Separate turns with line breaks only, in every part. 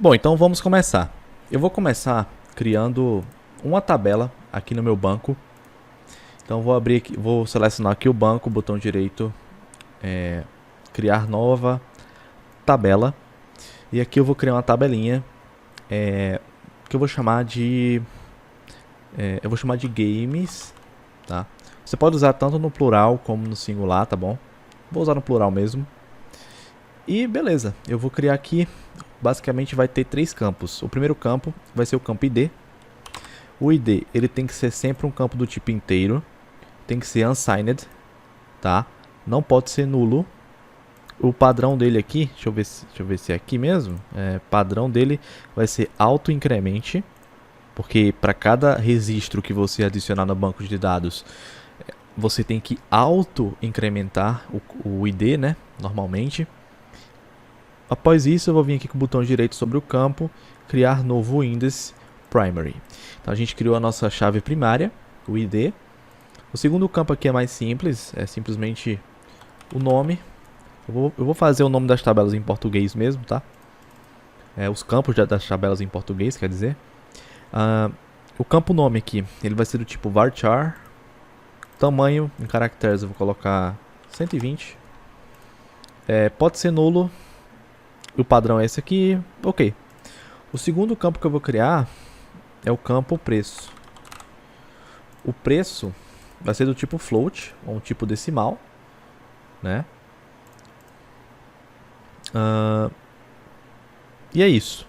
Bom, então vamos começar. Eu vou começar criando uma tabela aqui no meu banco. Então vou abrir aqui, vou selecionar aqui o banco, botão direito, criar nova tabela. E aqui eu vou criar uma tabelinha que eu vou chamar de games, tá? Você pode usar tanto no plural como no singular, tá bom? Vou usar no plural mesmo. E beleza, eu vou criar aqui, basicamente vai ter 3 campos. O primeiro campo vai ser o campo ID. O ID, ele tem que ser sempre um campo do tipo inteiro. Tem que ser unsigned, tá? Não pode ser nulo. O padrão dele aqui, deixa eu ver se é aqui mesmo. Padrão dele vai ser auto-incremente, porque para cada registro que você adicionar no banco de dados, você tem que auto-incrementar o ID, né? Normalmente. Após isso, eu vou vir aqui com o botão direito sobre o campo, criar novo index primary. Então a gente criou a nossa chave primária, o ID. O segundo campo aqui é mais simples, é simplesmente o nome. Eu vou fazer o nome das tabelas em português mesmo, tá? Os campos das tabelas em português, quer dizer. O campo nome aqui, ele vai ser do tipo varchar. Tamanho em caracteres eu vou colocar 120. Pode ser nulo. O padrão é esse aqui, ok. O segundo campo que eu vou criar é o campo preço. O preço vai ser do tipo float, ou um tipo decimal, né? E é isso.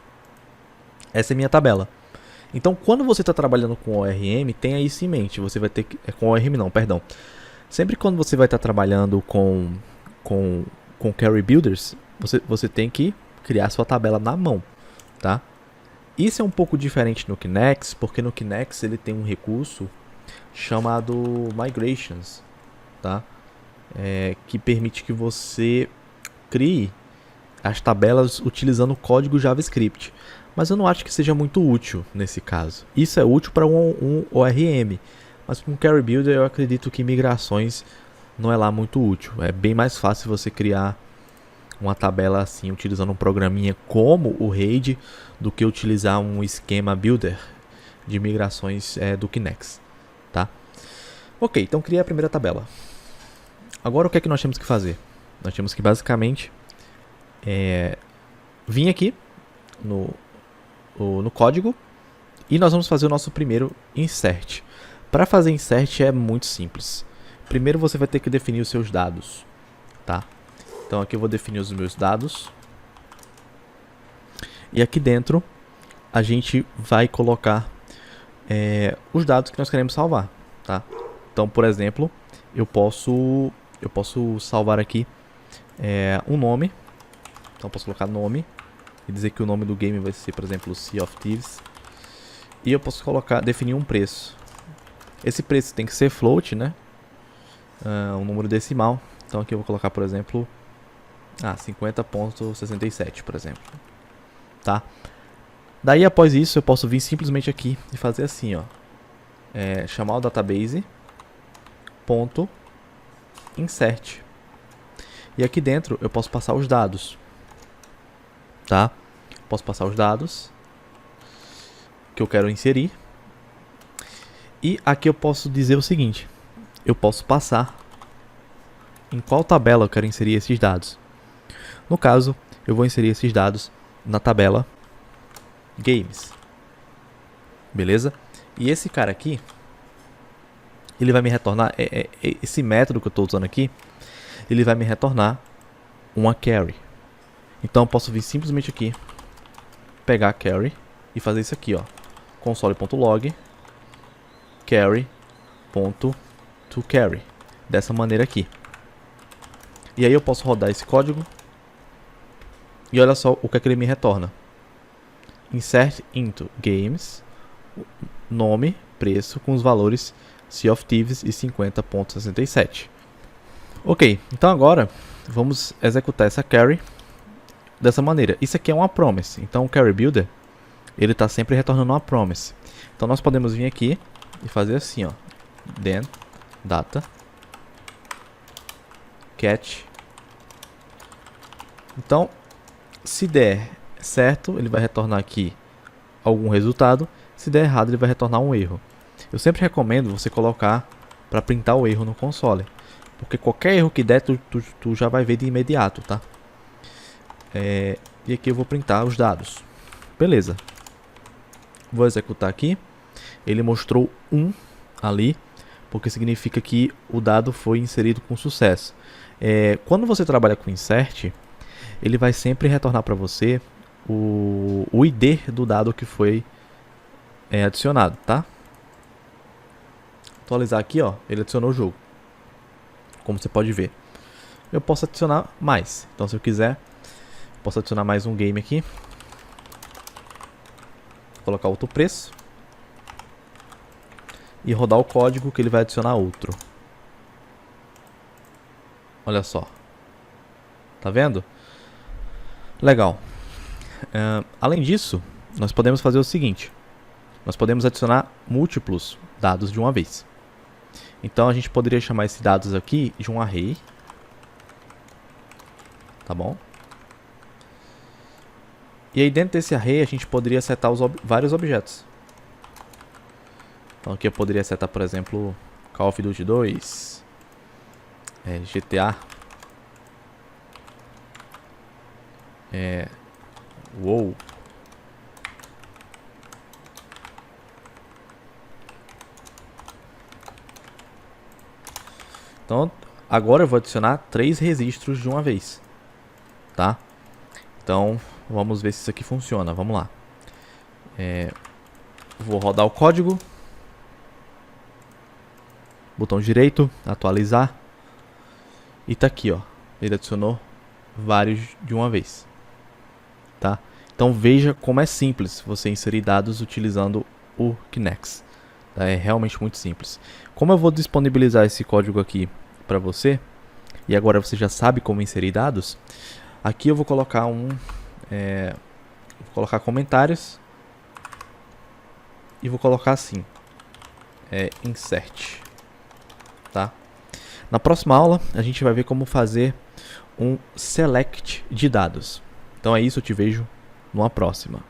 Essa é a minha tabela. Então, quando você está trabalhando com ORM, tenha isso em mente. Você vai ter que... com ORM não, perdão. Sempre quando você vai estar trabalhando com Carry Builders, você tem que criar sua tabela na mão, tá? Isso é um pouco diferente no Kinect, porque no Kinect ele tem um recurso chamado Migrations, tá? Que permite que você crie as tabelas utilizando o código JavaScript. Mas eu não acho que seja muito útil nesse caso. Isso é útil para um ORM, mas para um Carry Builder eu acredito que migrações não é lá muito útil. É bem mais fácil você criar uma tabela assim, utilizando um programinha como o RAID, do que utilizar um esquema builder de migrações do Kinect, tá? Ok, então criei a primeira tabela. Agora o que é que nós temos que fazer? Nós temos que basicamente vir aqui no código e nós vamos fazer o nosso primeiro insert. Para fazer insert é muito simples. Primeiro você vai ter que definir os seus dados, tá? Então aqui eu vou definir os meus dados. E aqui dentro a gente vai colocar os dados que nós queremos salvar, tá? Então, por exemplo, eu posso salvar aqui um nome. Então posso colocar nome e dizer que o nome do game vai ser, por exemplo, Sea of Thieves. E eu posso definir um preço. Esse preço tem que ser float, né? Um número decimal. Então aqui eu vou colocar, por exemplo, 50.67, por exemplo. Tá? Daí após isso eu posso vir simplesmente aqui e fazer assim, ó. Chamar o database ponto insert. E aqui dentro eu posso passar os dados. Tá? Posso passar os dados que eu quero inserir. E aqui eu posso dizer o seguinte: eu posso passar em qual tabela eu quero inserir esses dados. No caso, eu vou inserir esses dados na tabela Games. Beleza? E esse cara aqui, ele vai me retornar, esse método que eu estou usando aqui, ele vai me retornar uma carry. Então eu posso vir simplesmente aqui, pegar a carry e fazer isso aqui, ó. Console.log carry.toCarry. Dessa maneira aqui. E aí eu posso rodar esse código. E olha só o que é que ele me retorna. Insert into games, nome, preço com os valores Sea of Thieves e 50.67. Ok, então agora vamos executar essa carry dessa maneira. Isso aqui é uma promise. Então o Carry Builder, ele está sempre retornando uma promise. Então nós podemos vir aqui e fazer assim, ó. Then data catch. Então, se der certo, ele vai retornar aqui algum resultado. Se der errado, ele vai retornar um erro. Eu sempre recomendo você colocar para printar o erro no console, porque qualquer erro que der, tu já vai ver de imediato, tá? E aqui eu vou printar os dados. Beleza. Vou executar aqui. Ele mostrou 1 ali, porque significa que o dado foi inserido com sucesso. Quando você trabalha com insert, ele vai sempre retornar para você o ID do dado que foi adicionado, tá? Atualizar aqui, ó, ele adicionou o jogo, como você pode ver. Eu posso adicionar mais, então se eu quiser, posso adicionar mais um game aqui. Vou colocar outro preço e rodar o código que ele vai adicionar outro. Olha só, tá vendo? Legal. Além disso, nós podemos fazer o seguinte: nós podemos adicionar múltiplos dados de uma vez. Então a gente poderia chamar esses dados aqui de um array, tá bom? E aí dentro desse array a gente poderia setar vários objetos. Então aqui eu poderia setar, por exemplo, Call of Duty 2, GTA, WoW. Então agora eu vou adicionar 3 registros de uma vez, tá? Então vamos ver se isso aqui funciona. Vamos lá. Vou rodar o código. Botão direito, atualizar. E tá aqui, ó. Ele adicionou vários de uma vez, tá? Então veja como é simples você inserir dados utilizando o Kinect. Tá? É realmente muito simples. Como eu vou disponibilizar esse código aqui para você, e agora você já sabe como inserir dados, aqui eu vou colocar vou colocar comentários e vou colocar assim, insert, tá? Na próxima aula a gente vai ver como fazer um select de dados. Então é isso, eu te vejo numa próxima.